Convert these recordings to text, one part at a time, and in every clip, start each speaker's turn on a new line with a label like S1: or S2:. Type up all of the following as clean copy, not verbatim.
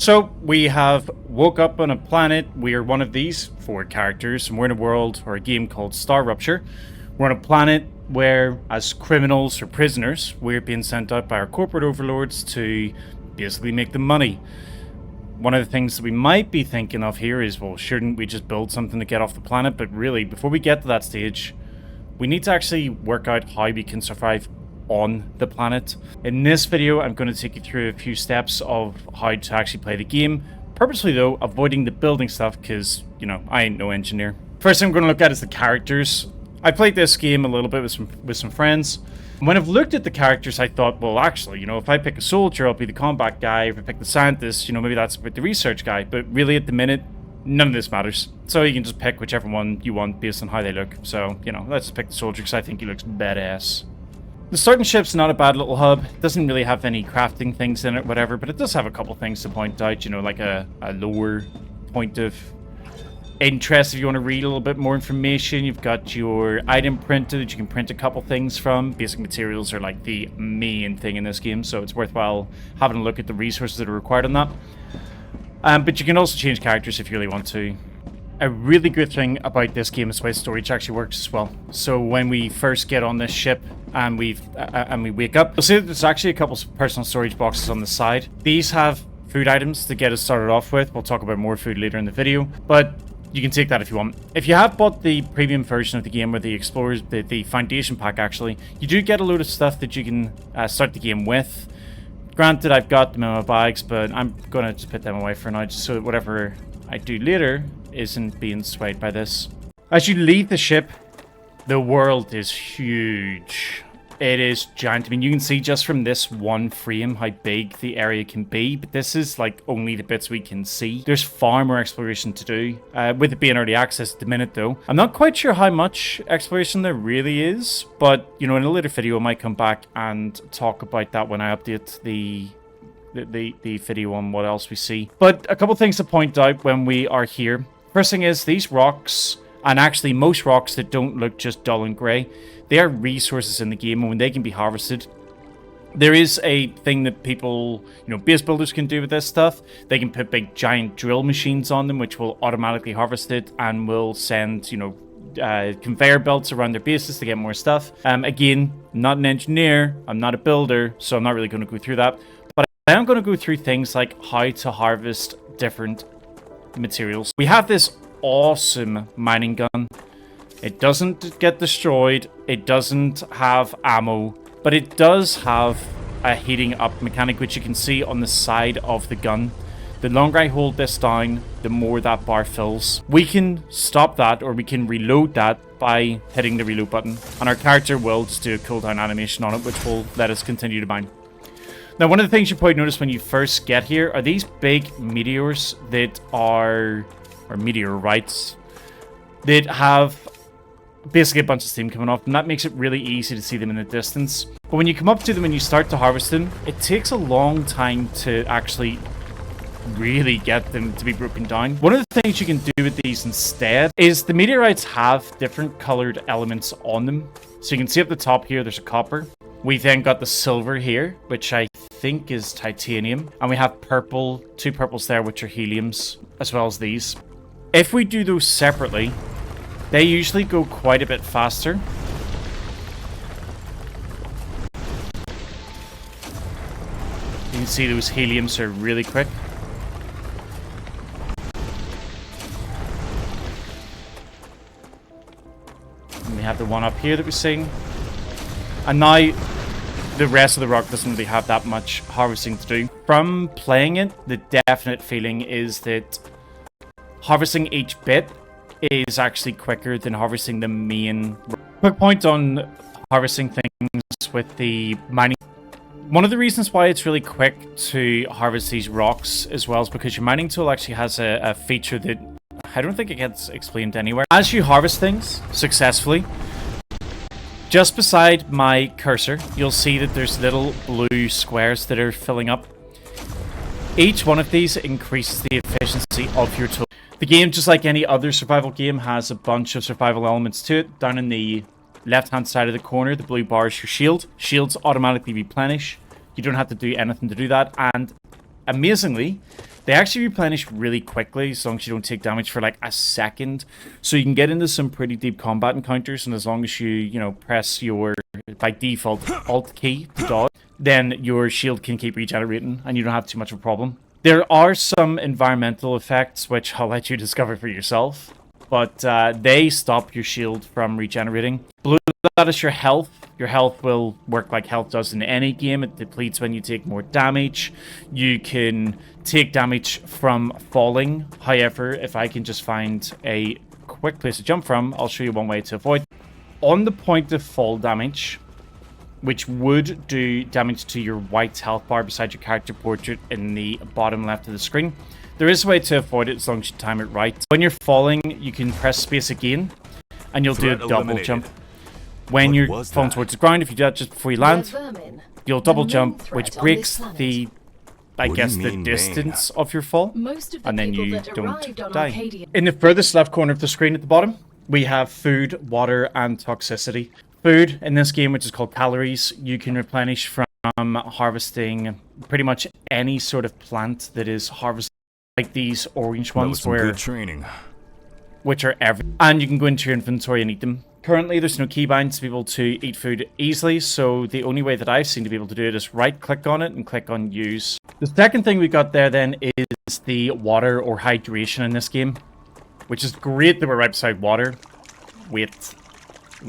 S1: So we have woke up on a planet. We are one of these four characters, and we're in a world or a game called StarRupture. We're on a planet where, as criminals or prisoners, we're being sent out by our corporate overlords to basically make them money. One of the things that we might be thinking of here is, well, shouldn't we just build something to get off the planet? But really, before we get to that stage, we need to actually work out how we can survive on the planet. In this video, I'm going to take you through a few steps of how to actually play the game. Purposely though, avoiding the building stuff because, you know, I ain't no engineer. First thing I'm going to look at is the characters. I played this game a little bit with some friends. When I've looked at the characters, I thought, well, actually, you know, if I pick a soldier, I'll be the combat guy. If I pick the scientist, you know, maybe that's with the research guy. But really, at the minute, none of this matters. So you can just pick whichever one you want based on how they look. So, you know, let's pick the soldier because I think he looks badass. The starting ship's not a bad little hub. It doesn't really have any crafting things in it, whatever, but it does have a couple things to point out, you know, like a lower point of interest if you want to read a little bit more information. You've got your item printer that you can print a couple things from. Basic materials are like the main thing in this game, so it's worthwhile having a look at the resources that are required on that. But you can also change characters if you really want to. A really good thing about this game is the way storage actually works as well. So when we first get on this ship and we wake up, you'll see that there's actually a couple of personal storage boxes on the side. These have food items to get us started off with. We'll talk about more food later in the video, but you can take that if you want. If you have bought the premium version of the game, or the Explorers, the Foundation Pack actually, you do get a load of stuff that you can start the game with. Granted, I've got them in my bags, but I'm gonna just put them away for now, just so that whatever I do later isn't being swayed by this. As you leave the ship, the world is huge. It is giant. I mean, you can see just from this one frame how big the area can be, but this is like only the bits we can see. There's far more exploration to do, with it being early access at the minute though. I'm not quite sure how much exploration there really is, but you know, in a later video I might come back and talk about that when I update the video on what else we see. But a couple things to point out when we are here. First thing is these rocks, and actually most rocks that don't look just dull and grey, they are resources in the game, and when they can be harvested, there is a thing that people, you know, base builders can do with this stuff. They can put big giant drill machines on them which will automatically harvest it and will send, you know, conveyor belts around their bases to get more stuff. Again, I'm not an engineer, I'm not a builder, so I'm not really going to go through that. But I am going to go through things like how to harvest different materials. We have this awesome mining gun. It doesn't get destroyed, it doesn't have ammo, but it does have a heating up mechanic which you can see on the side of the gun. The longer I hold this down, the more that bar fills. We can stop that, or we can reload that by hitting the reload button, and our character will just do a cooldown animation on it which will let us continue to mine. Now, one of the things you probably notice when you first get here are these big meteors that are, or meteorites, that have basically a bunch of steam coming off, and that makes it really easy to see them in the distance. But when you come up to them and you start to harvest them, it takes a long time to actually really get them to be broken down. One of the things you can do with these instead is the meteorites have different colored elements on them. So you can see up the top here, there's a copper. We then got the silver here, which I think is titanium. And we have purple, two purples there, which are heliums, as well as these. If we do those separately, they usually go quite a bit faster. You can see those heliums are really quick. And we have the one up here that we're seeing. And now, the rest of the rock doesn't really have that much harvesting to do. From playing it, the definite feeling is that harvesting each bit is actually quicker than harvesting the main. Quick point on harvesting things with the mining. One of the reasons why it's really quick to harvest these rocks as well is because your mining tool actually has a feature that I don't think it gets explained anywhere. As you harvest things successfully, just beside my cursor, you'll see that there's little blue squares that are filling up. Each one of these increases the efficiency of your tool. The game, just like any other survival game, has a bunch of survival elements to it. Down in the left-hand side of the corner, the blue bar is your shield. Shields automatically replenish. You don't have to do anything to do that. And amazingly, They actually replenish really quickly as long as you don't take damage for like a second. So you can get into some pretty deep combat encounters, and as long as you know, press your, by default, Alt key to dodge, then your shield can keep regenerating and you don't have too much of a problem. There are some environmental effects which I'll let you discover for yourself, but they stop your shield from regenerating. Blue, that is your health. Your health will work like health does in any game. It depletes when you take more damage. You can take damage from falling. However, if I can just find a quick place to jump from, I'll show you one way to avoid. On the point of fall damage, which would do damage to your white health bar beside your character portrait in the bottom left of the screen, there is a way to avoid it as long as you time it right. When you're falling, you can press space again, and you'll do a double jump. When you're falling towards the ground, if you do that just before you land, you'll double jump, which breaks the, I guess, the distance of your fall, and then you don't die. In the furthest left corner of the screen at the bottom, we have food, water, and toxicity. Food, in this game, which is called calories, you can replenish from harvesting pretty much any sort of plant that is harvested, like these orange ones, which are every, and you can go into your inventory and eat them. Currently, there's no keybinds to be able to eat food easily, so the only way that I've seen to be able to do it is right-click on it and click on use. The second thing we got there then is the water or hydration in this game, which is great that we're right beside water. Wait,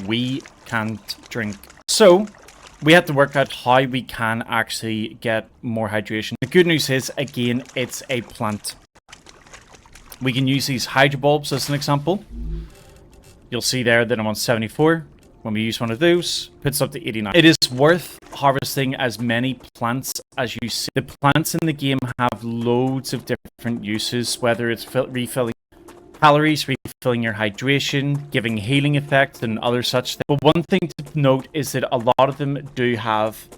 S1: we can't drink. So, we have to work out how we can actually get more hydration. The good news is, again, it's a plant. We can use these hydro bulbs as an example. You'll see there that I'm on 74. When we use one of those, puts up to 89. It is worth harvesting as many plants as you see. The plants in the game have loads of different uses, whether it's refilling calories, refilling your hydration, giving healing effects, and other such things. But one thing to note is that a lot of them do have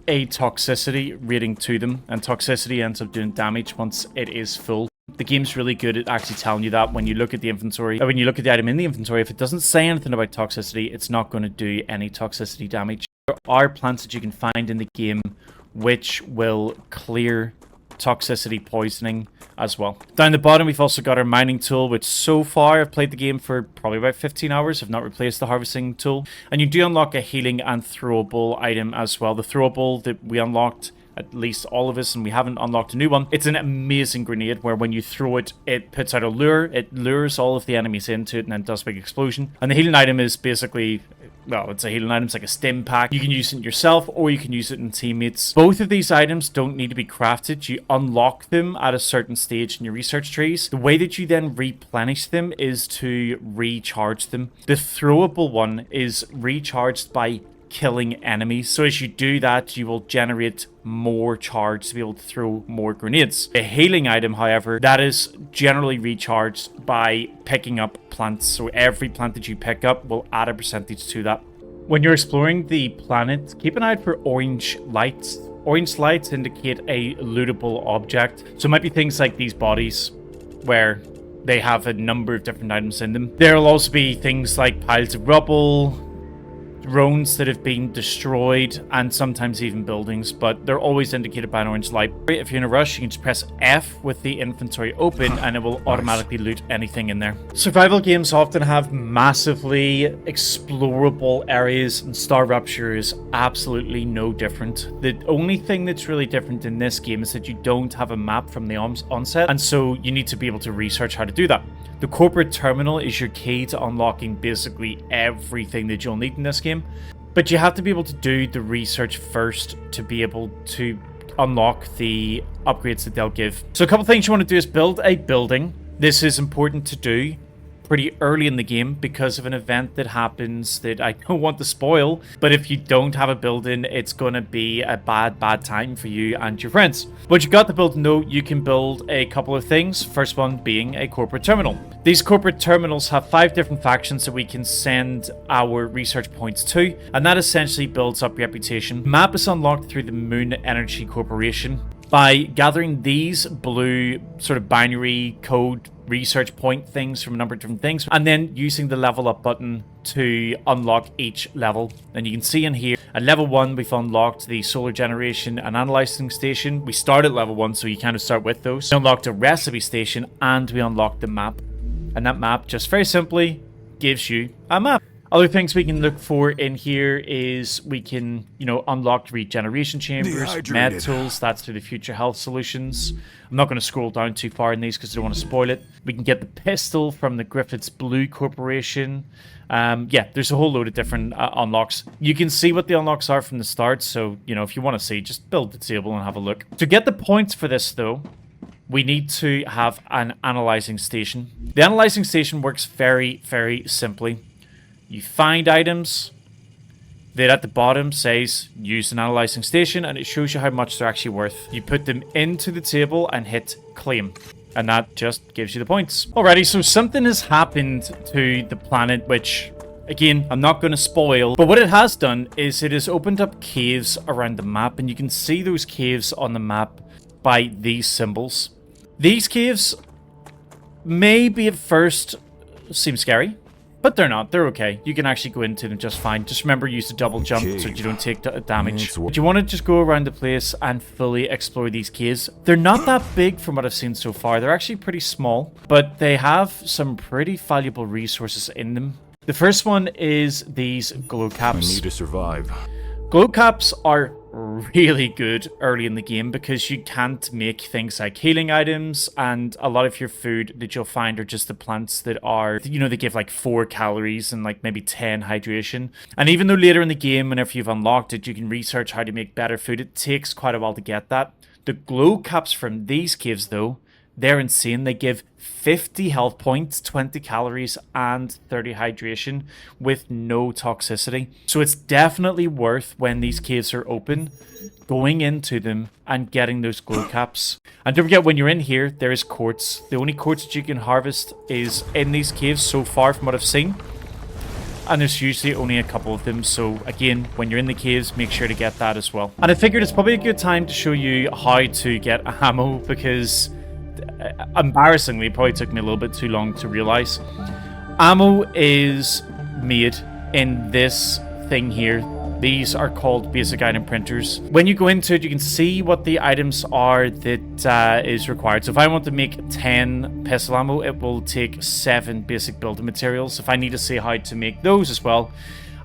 S1: a toxicity rating to them, and toxicity ends up doing damage once it is full. The game's really good at actually telling you that when you look at the inventory, or when you look at the item in the inventory. If it doesn't say anything about toxicity, it's not going to do any toxicity damage. There are plants that you can find in the game which will clear toxicity poisoning as well. Down the bottom, we've also got our mining tool, which so far I've played the game for probably about 15 hours. I've not replaced the harvesting tool. And you do unlock a healing and throwable item as well. The throwable that we unlocked, at least all of us, and we haven't unlocked a new one. It's an amazing grenade where when you throw it, it puts out a lure. It lures all of the enemies into it and then does a big explosion. And the healing item is basically, well, it's a healing item. It's like a stim pack. You can use it yourself or you can use it in teammates. Both of these items don't need to be crafted. You unlock them at a certain stage in your research trees. The way that you then replenish them is to recharge them. The throwable one is recharged by killing enemies. So as you do that, you will generate more charge to be able to throw more grenades. A healing item, however, that is generally recharged by picking up plants. So every plant that you pick up will add a percentage to that. When you're exploring the planet, keep an eye out for orange lights. Orange lights indicate a lootable object. So it might be things like these bodies where they have a number of different items in them. There will also be things like piles of rubble, drones that have been destroyed, and sometimes even buildings, but they're always indicated by an orange light. If you're in a rush, you can just press F with the inventory open and it will automatically loot anything in there. Survival games often have massively explorable areas, and StarRupture is absolutely no different. The only thing that's really different in this game is that you don't have a map from the onset, and so you need to be able to research how to do that. The corporate terminal is your key to unlocking basically everything that you'll need in this game, but you have to be able to do the research first to be able to unlock the upgrades that they'll give. So a couple things you want to do is build a building. This is important to do pretty early in the game because of an event that happens that I don't want to spoil, but if you don't have a building, it's going to be a bad time for you and your friends. But you got the building though, you can build a couple of things. First one being a corporate terminal. These corporate terminals have 5 different factions that we can send our research points to, and that essentially builds up reputation. Map is unlocked through the Moon Energy Corporation. By gathering these blue sort of binary code research point things from a number of different things, and then using the level up button to unlock each level. And you can see in here, at level 1, we've unlocked the solar generation and analyzing station. We start at level 1, so you kind of start with those. We unlocked a recipe station, and we unlocked the map. And that map, just very simply, gives you a map. Other things we can look for in here is we can, unlock regeneration chambers, med tools, that's through the future health solutions. I'm not going to scroll down too far in these because I don't want to spoil it. We can get the pistol from the Griffiths Blue Corporation. Yeah, there's a whole load of different unlocks. You can see what the unlocks are from the start, so, if you want to see, just build the table and have a look. To get the points for this, though, we need to have an analyzing station. The analyzing station works very, very simply. You find items that at the bottom says use an analyzing station, and it shows you how much they're actually worth. You put them into the table and hit claim, and that just gives you the points. Alrighty, so something has happened to the planet, which, again, I'm not going to spoil, but what it has done is it has opened up caves around the map, and you can see those caves on the map by these symbols. These caves maybe at first seem scary, but they're not. They're okay. You can actually go into them just fine. Just remember, use the double jump so that you don't take damage. But you want to just go around the place and fully explore these caves. They're not that big from what I've seen so far. They're actually pretty small, but they have some pretty valuable resources in them. The first one is these glow caps.
S2: I need to survive.
S1: Glow caps are really good early in the game because you can't make things like healing items, and a lot of your food that you'll find are just the plants that are, they give like 4 calories and like maybe 10 hydration. And even though later in the game, whenever you've unlocked it, you can research how to make better food, it takes quite a while to get that. The glow caps from these caves, though, they're insane. They give 50 health points, 20 calories, and 30 hydration with no toxicity. So it's definitely worth, when these caves are open, going into them and getting those glow caps. And don't forget, when you're in here, there is quartz. The only quartz that you can harvest is in these caves so far from what I've seen. And there's usually only a couple of them. So again, when you're in the caves, make sure to get that as well. And I figured it's probably a good time to show you how to get ammo, because embarrassingly, it probably took me a little bit too long to realize. Ammo is made in this thing here. These are called basic item printers. When you go into it, you can see what the items are that is required. So if I want to make 10 pistol ammo, it will take 7 basic building materials. If I need to see how to make those as well,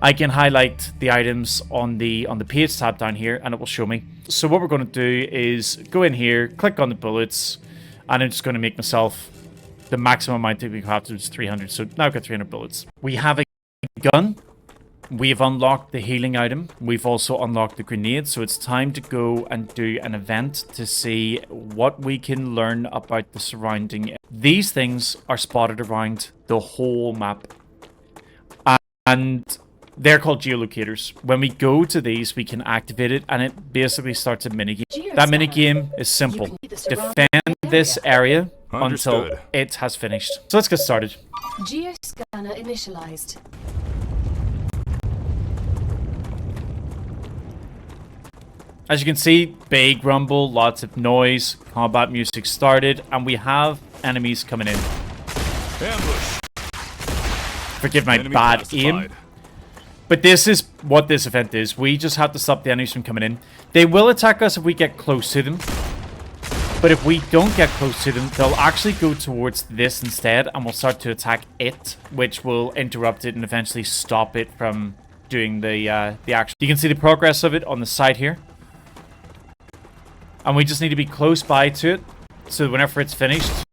S1: I can highlight the items on the page tab down here, and it will show me. So what we're going to do is go in here, click on the bullets, and I'm just going to make myself the maximum amount that we have to is 300. So now I've got 300 bullets. We have a gun. We've unlocked the healing item. We've also unlocked the grenade. So it's time to go and do an event to see what we can learn about the surrounding. These things are spotted around the whole map, and they're called geolocators. When we go to these, we can activate it, and it basically starts a minigame. That minigame is simple. Defend this area until it has finished. So let's get started.
S3: Geoscanner initialized.
S1: As you can see, big rumble, lots of noise, combat music started, and we have enemies coming in.
S2: Ambush.
S1: Forgive my bad aim. But this is what this event is. We just have to stop the enemies from coming in. They will attack us if we get close to them. But if we don't get close to them, they'll actually go towards this instead, and we'll start to attack it, which will interrupt it and eventually stop it from doing the action. You can see the progress of it on the side here. And we just need to be close by to it, so that whenever it's finished,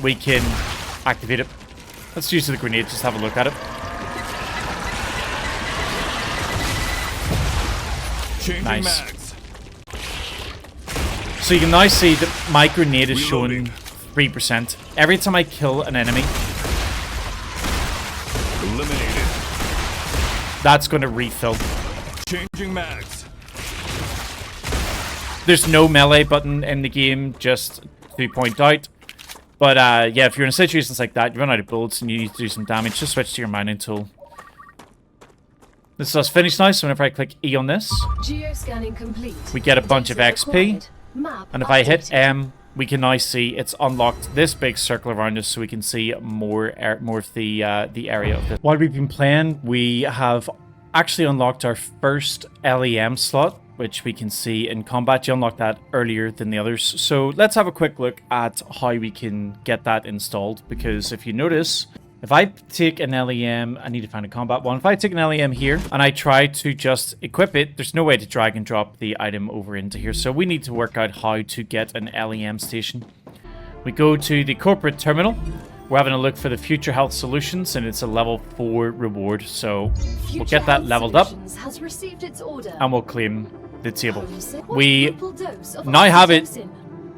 S1: we can activate it. Let's use the grenade, just have a look at it.
S2: Changing
S1: Nice.
S2: mags.
S1: So you can now see that my grenade is showing 3%. Every time I kill an enemy,
S2: Eliminated.
S1: that's going to refill.
S2: Changing mags.
S1: There's no melee button in the game, just to point out. But yeah, if you're in situations like that, you run out of bullets and you need to do some damage, just switch to your mining tool. This is finished now, so whenever I click E on this,
S3: Geoscanning complete.
S1: we get a bunch of XP. And if I hit M, we can now see it's unlocked this big circle around us, so we can see more of the area of it. While we've been playing, we have actually unlocked our first LEM slot, which we can see in combat. You unlocked that earlier than the others. So let's have a quick look at how we can get that installed, because if you notice, if I take an LEM, I need to find a combat one. If I take an LEM here and I try to just equip it, there's no way to drag and drop the item over into here. So we need to work out how to get an LEM station. We go to the corporate terminal. We're having a look for the Future Health Solutions, and it's a level 4 reward. So we'll get that leveled up
S3: has received its order.
S1: and we'll claim the table. We now have it.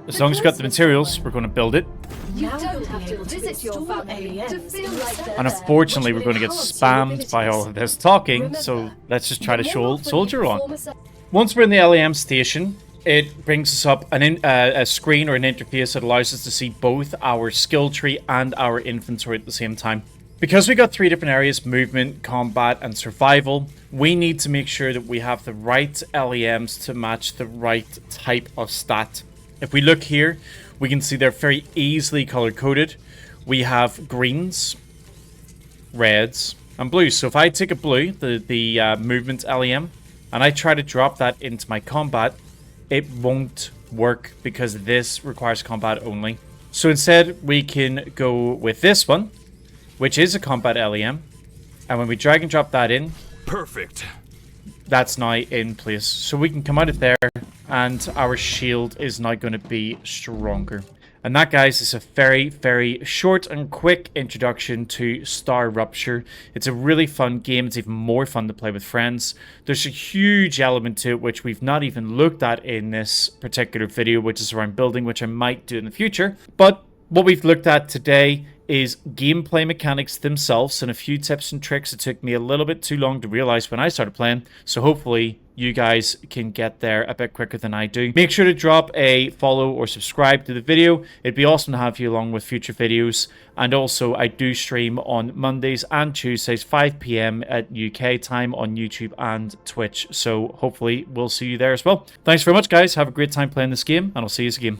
S1: As long as we've got the materials, we're going to build it.
S3: You don't have to visit your family to feel like they're
S1: And
S3: there,
S1: unfortunately,
S3: which
S1: we're going to
S3: will
S1: get
S3: enhance your
S1: spammed by all of
S3: abilities.
S1: this talking,
S3: Remember,
S1: so let's just try to
S3: the more often you
S1: soldier on.
S3: perform a se-
S1: Once we're in the LEM station, it brings us up a screen or an interface that allows us to see both our skill tree and our inventory at the same time. Because we got 3 different areas, movement, combat, and survival, we need to make sure that we have the right LEMs to match the right type of stat. If we look here, we can see they're very easily color-coded. We have greens, reds, and blues. So if I take a blue, the movement LEM, and I try to drop that into my combat, it won't work because this requires combat only. So instead, we can go with this one, which is a combat LEM. And when we drag and drop that in,
S2: Perfect.
S1: that's now in place. So we can come out of there, and our shield is now going to be stronger. And that, guys, is a very, very short and quick introduction to StarRupture. It's a really fun game. It's even more fun to play with friends. There's a huge element to it which we've not even looked at in this particular video, which is around building, which I might do in the future. But what we've looked at today is gameplay mechanics themselves and a few tips and tricks that took me a little bit too long to realize when I started playing. So hopefully you guys can get there a bit quicker than I do. Make sure to drop a follow or subscribe to the video. It'd be awesome to have you along with future videos. And also, I do stream on Mondays and Tuesdays, 5 PM at UK time on YouTube and Twitch. So hopefully we'll see you there as well. Thanks very much, guys. Have a great time playing this game, and I'll see you again.